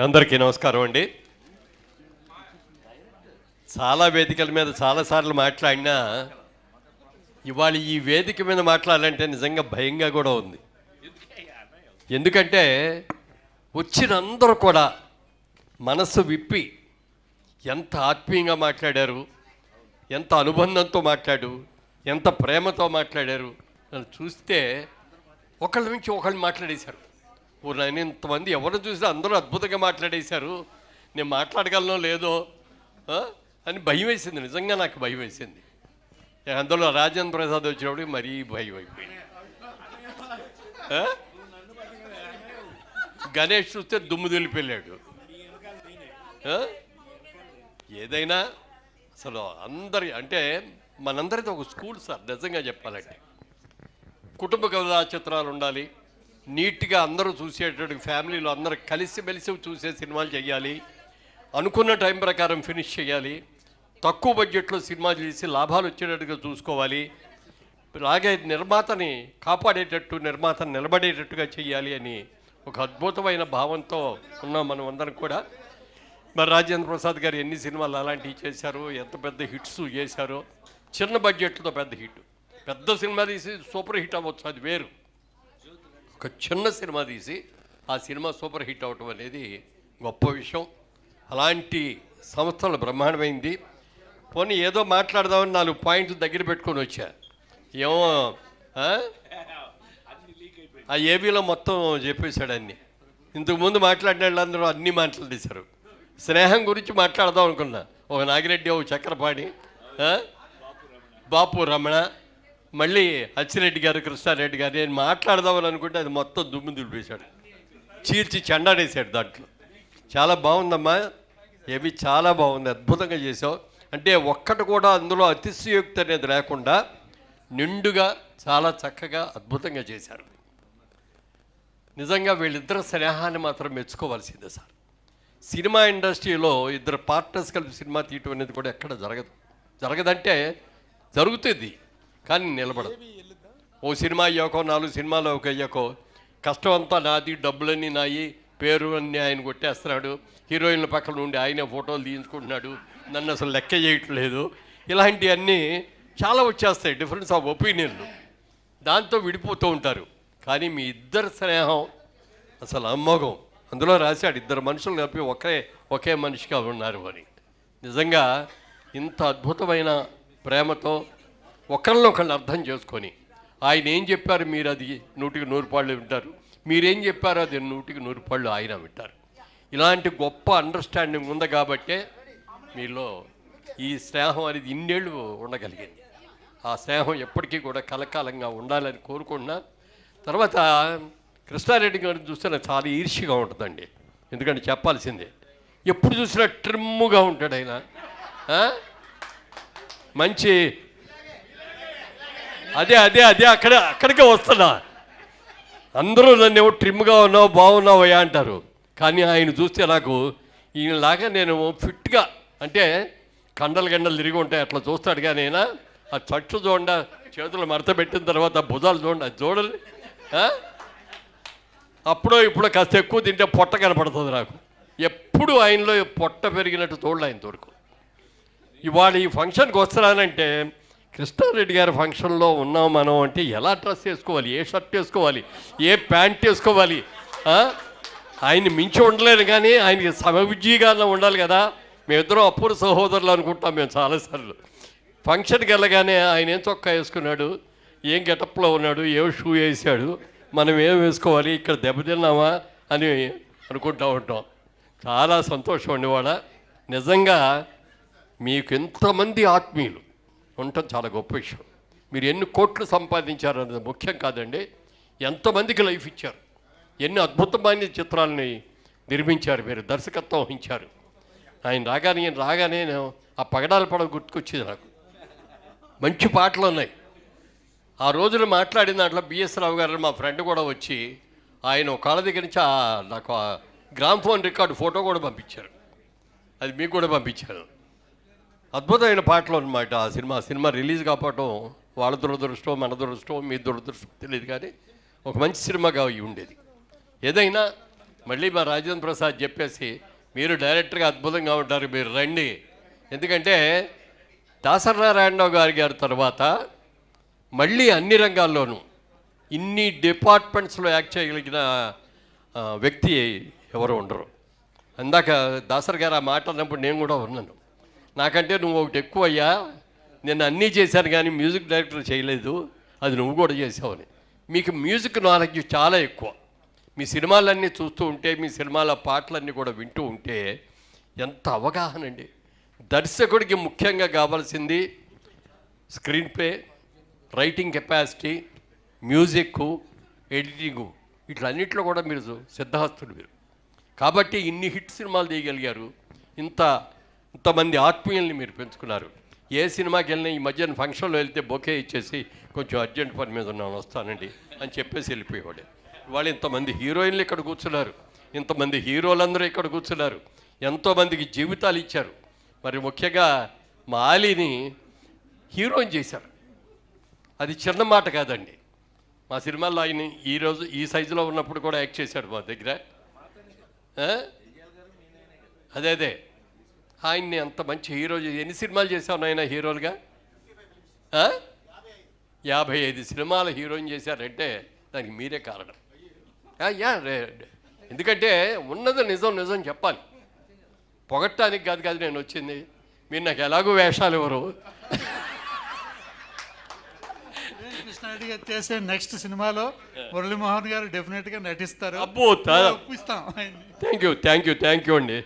అందరికీ నమస్కారం అండి. చాలా వేదికల మీద చాలాసార్లు మాట్లాడినా ఇవాళ ఈ వేదిక మీద మాట్లాడాలంటే నిజంగా భయంగా కూడా ఉంది. ఎందుకంటే వచ్చిన అందరూ కూడా మనస్సు విప్పి ఎంత ఆత్మీయంగా మాట్లాడారు, ఎంత అనుబంధంతో ఎంత ప్రేమతో మాట్లాడారు అని చూస్తే ఒకళ్ళ నుంచి ఒకళ్ళు మాట్లాడేశారు. నేను ఇంతమంది ఎవరు చూసినా అందరూ అద్భుతంగా మాట్లాడేశారు, నేను మాట్లాడగలనో లేదో అని భయం వేసింది. నిజంగా నాకు భయం వేసింది. అందులో రాజేంద్ర ప్రసాద్ వచ్చినప్పుడు మరీ భయం అయిపోయింది. గణేష్ చూస్తే దుమ్ము దులిపెళ్ళాడు. ఏదైనా అసలు అందరి అంటే మనందరితో ఒక స్కూల్ సార్. నిజంగా చెప్పాలంటే కుటుంబ కథా చిత్రాలు ఉండాలి, నీట్గా అందరూ చూసేటట్టు ఫ్యామిలీలో అందరూ కలిసిమెలిసి చూసే సినిమాలు చేయాలి, అనుకున్న టైం ప్రకారం ఫినిష్ చేయాలి, తక్కువ బడ్జెట్లో సినిమా చేసి లాభాలు వచ్చేటట్టుగా చూసుకోవాలి, అలాగే నిర్మాతని కాపాడేటట్టు నిర్మాతను నిలబడేటట్టుగా చేయాలి అని ఒక అద్భుతమైన భావంతో ఉన్నాం మనం అందరం కూడా. మరి రాజేంద్ర ప్రసాద్ గారు ఎన్ని సినిమాలు అలాంటివి చేశారు, ఎంత పెద్ద హిట్స్ చేశారో. చిన్న బడ్జెట్తో పెద్ద హిట్, పెద్ద సినిమా తీసి సూపర్ హిట్ అవ్వచ్చు, అది వేరు. ఒక చిన్న సినిమా తీసి ఆ సినిమా సూపర్ హిట్ అవ్వటం అనేది గొప్ప విషయం. అలాంటి సంస్థలు బ్రహ్మాండమైంది. పోనీ ఏదో మాట్లాడదామని 4 పాయింట్లు దగ్గర పెట్టుకొని వచ్చా. ఏమో ఆ ఏబీలో మొత్తం చెప్పేశాడు అన్నీ. ఇంతకుముందు మాట్లాడిన వాళ్ళందరూ అన్నీ మాట్లాడేశారు. స్నేహం గురించి మాట్లాడదాం అనుకున్నా, ఒక నాగిరెడ్డి, ఒక చక్రపాణి, బాపు రమణ, మళ్ళీ అచ్చిరెడ్డి గారు, కృష్ణారెడ్డి గారు, నేను మాట్లాడదామని అనుకుంటే అది మొత్తం దుమ్ము దులిపేశాడు, చీల్చి చెండాడేశాడు. దాంట్లో చాలా బాగుందమ్మా, ఏవి చాలా బాగుంది, అద్భుతంగా చేసావు. అంటే ఒక్కటి కూడా అందులో అతిశయోక్తి అనేది లేకుండా నిండుగా చాలా చక్కగా అద్భుతంగా చేశారు. నిజంగా వీళ్ళిద్దరు స్నేహాన్ని మాత్రం మెచ్చుకోవాల్సిందే సార్. సినిమా ఇండస్ట్రీలో ఇద్దరు పార్ట్నర్స్ కలిపి సినిమా తీయటం అనేది కూడా ఎక్కడ జరగదంటే జరుగుతుంది కానీ నిలబడదు. ఓ సినిమా అయ్యాకో 4 సినిమాలు అయ్యాకో కష్టం అంతా నాది, డబ్బులన్నీ నాయి, పేరు అన్నీ ఆయన కొట్టేస్తున్నాడు, హీరోయిన్ల పక్కన నుండి ఆయనే ఫోటోలు తీయించుకుంటున్నాడు, నన్ను అసలు లెక్క చేయట్లేదు, ఇలాంటివన్నీ చాలా వచ్చేస్తాయి, డిఫరెన్స్ ఆఫ్ ఒపీనియన్లు. దాంతో విడిపోతూ ఉంటారు. కానీ మీ ఇద్దరు స్నేహం అసలు అమోఘం. అందులో రాశాడు, 2 మనుషులు కలిపి ఒకే మనిషిగా ఉన్నారు అని. నిజంగా ఇంత అద్భుతమైన ప్రేమతో ఒకళ్ళనొకళ్ళు అర్థం చేసుకొని ఆయన ఏం చెప్పారు మీరు అది 100కి 100 పాళ్ళు వింటారు, మీరేం చెప్పారో అది 100కి 100 పాళ్ళు ఆయన వింటారు. ఇలాంటి గొప్ప అండర్స్టాండింగ్ ఉంది కాబట్టే మీలో ఈ స్నేహం అనేది ఇన్నేళ్ళు ఉండగలిగింది. ఆ స్నేహం ఎప్పటికీ కూడా కలకాలంగా ఉండాలని కోరుకుంటున్నా. తర్వాత కృష్ణారెడ్డి గారిని చూస్తే నాకు చాలా ఈర్ష్యగా ఉంటుందండి. ఎందుకంటే చెప్పాల్సిందే, ఎప్పుడు చూసినా ట్రిమ్ముగా ఉంటాడు ఆయన. మంచి అదే అక్కడికే వస్తున్నా. అందరూ నన్ను ఏమో ట్రిమ్గా ఉన్నావు, బాగున్నావు అయ్యా అంటారు. కానీ ఆయన చూస్తే నాకు ఈయనలాగా నేను ఫిట్గా, అంటే కండలు తిరిగి ఉంటాయి అట్లా చూస్తాడు. కానీ అయినా ఆ చట్టు చూడండి, చేతులు మడత పెట్టిన తర్వాత భుజాలు చూడండి, అది చూడండి. అప్పుడో ఇప్పుడు కాస్త ఎక్కువ తింటే పొట్ట కనపడుతుంది నాకు. ఎప్పుడు ఆయనలో పొట్ట పెరిగినట్టు చూడలే ఆయన దొరకు. ఇవాళ ఈ ఫంక్షన్కి వస్తున్నానంటే కృష్ణారెడ్డి గారి ఫంక్షన్లో ఉన్నాం మనం అంటే ఎలా డ్రెస్ వేసుకోవాలి, ఏ షర్ట్ వేసుకోవాలి, ఏ ప్యాంట్ వేసుకోవాలి, ఆయన్ని మించి ఉండలేను. కానీ ఆయనకి సమవిజ్జీగా ఉండాలి కదా. మేమిద్దరం అపూర్వ సహోదరులు అనుకుంటాం మేము చాలాసార్లు. ఫంక్షన్కి వెళ్ళగానే ఆయన ఏం చొక్కా వేసుకున్నాడు, ఏం గెటప్లో ఉన్నాడు, ఏం షూ వేసాడు, మనం ఏం వేసుకోవాలి, ఇక్కడ దెబ్బతిన్నామా అని అనుకుంటూ ఉంటాం. చాలా సంతోషం అండి. వాళ్ళ నిజంగా మీకు ఎంతమంది ఆత్మీయులు ఉండటం చాలా గొప్ప విషయం. మీరు ఎన్ని కోట్లు సంపాదించారు అన్నది ముఖ్యం కాదండి, ఎంతమందికి లైఫ్ ఇచ్చారు, ఎన్ని అద్భుతమైన చిత్రాలని నిర్మించారు, మీరు దర్శకత్వం వహించారు. ఆయన రాగానే ఆ పగడాల పడవ గుర్తుకొచ్చేది నాకు. మంచి పాటలు ఉన్నాయి. ఆ రోజున మాట్లాడిన దాంట్లో బిఎస్ రావు గారు మా ఫ్రెండ్ కూడా వచ్చి ఆయన కాళ్ళ దగ్గర నుంచి నాకు ఆ గ్రామ్ఫోన్ రికార్డు ఫోటో కూడా పంపించారు. అది మీకు కూడా పంపించాను. అద్భుతమైన పాటలు అన్నమాట. ఆ సినిమా రిలీజ్ కాకపోవటం వాళ్ళ దురదృష్టం, మన దురదృష్టం, మీ దురదృష్టం తెలియదు, కానీ ఒక మంచి సినిమాగా ఉండేది. ఏదైనా మళ్ళీ మా రాజేంద్ర ప్రసాద్ చెప్పేసి మీరు డైరెక్టర్గా అద్భుతంగా ఉంటారు, మీరు రండి. ఎందుకంటే దాసరి నారాయణరావు గారి తర్వాత మళ్ళీ అన్ని రంగాల్లోనూ ఇన్ని డిపార్ట్మెంట్స్లో యాక్ట్ చేయగలిగిన వ్యక్తి ఎవరు ఉండరు. అందాక దాసరి గారు ఆ మాట అన్నప్పుడు నేను కూడా ఉన్నాను. నాకంటే నువ్వు ఒకటి ఎక్కువ అయ్యా, నేను అన్నీ చేశాను కానీ మ్యూజిక్ డైరెక్టర్ చేయలేదు, అది నువ్వు కూడా చేసావని. మీకు మ్యూజిక్ నాలెడ్జ్ చాలా ఎక్కువ. మీ సినిమాలన్నీ చూస్తూ ఉంటే, మీ సినిమాల పాటలన్నీ కూడా వింటూ ఉంటే ఎంత అవగాహన అండి. దర్శకుడికి ముఖ్యంగా కావాల్సింది screenplay, writing capacity, music, editing, ఇట్లన్నింటిలో కూడా మీరు సిద్ధహస్తులు మీరు. కాబట్టి ఇన్ని హిట్ సినిమాలు తీయగలిగారు, ఇంతమంది ఆత్మీయుల్ని మీరు పెంచుకున్నారు. ఏ సినిమాకి వెళ్ళినా ఈ మధ్యన ఫంక్షన్లో వెళ్తే బొకే ఇచ్చేసి కొంచెం అర్జెంట్ పని మీద ఉన్నాను వస్తానండి అని చెప్పేసి వెళ్ళిపోయేవాడే. ఇవాళ ఇంతమంది హీరోయిన్లు ఇక్కడ కూర్చున్నారు, ఇంతమంది హీరోలందరూ ఇక్కడ కూర్చున్నారు, ఎంతోమందికి జీవితాలు ఇచ్చారు. మరి ముఖ్యంగా మా ఆలీని హీరోయిన్ చేశారు, అది చిన్న మాట కాదండి. మా సినిమాల్లో ఆయన ఈరోజు ఈ సైజులో ఉన్నప్పుడు కూడా యాక్ట్ చేశాడు మా దగ్గర. అదే ఆయన్ని అంత మంచి హీరో ఎన్ని సినిమాలు చేశావు నాయన హీరోలుగా? 55 సినిమాలు హీరోయిన్ చేశారంటే దానికి మీరే కారణం. ఎందుకంటే ఉన్నది నిజం చెప్పాలి, పొగట్టానికి కాదు నేను వచ్చింది. మీరు నాకు ఎలాగో వేషాలు ఇవ్వరు. కృష్ణారెడ్డి గారు చేసే నెక్స్ట్ సినిమాలో మురళీమోహన్ గారు డెఫినెట్గా నటిస్తారు. అబ్బో, థ్యాంక్ యూ అండి.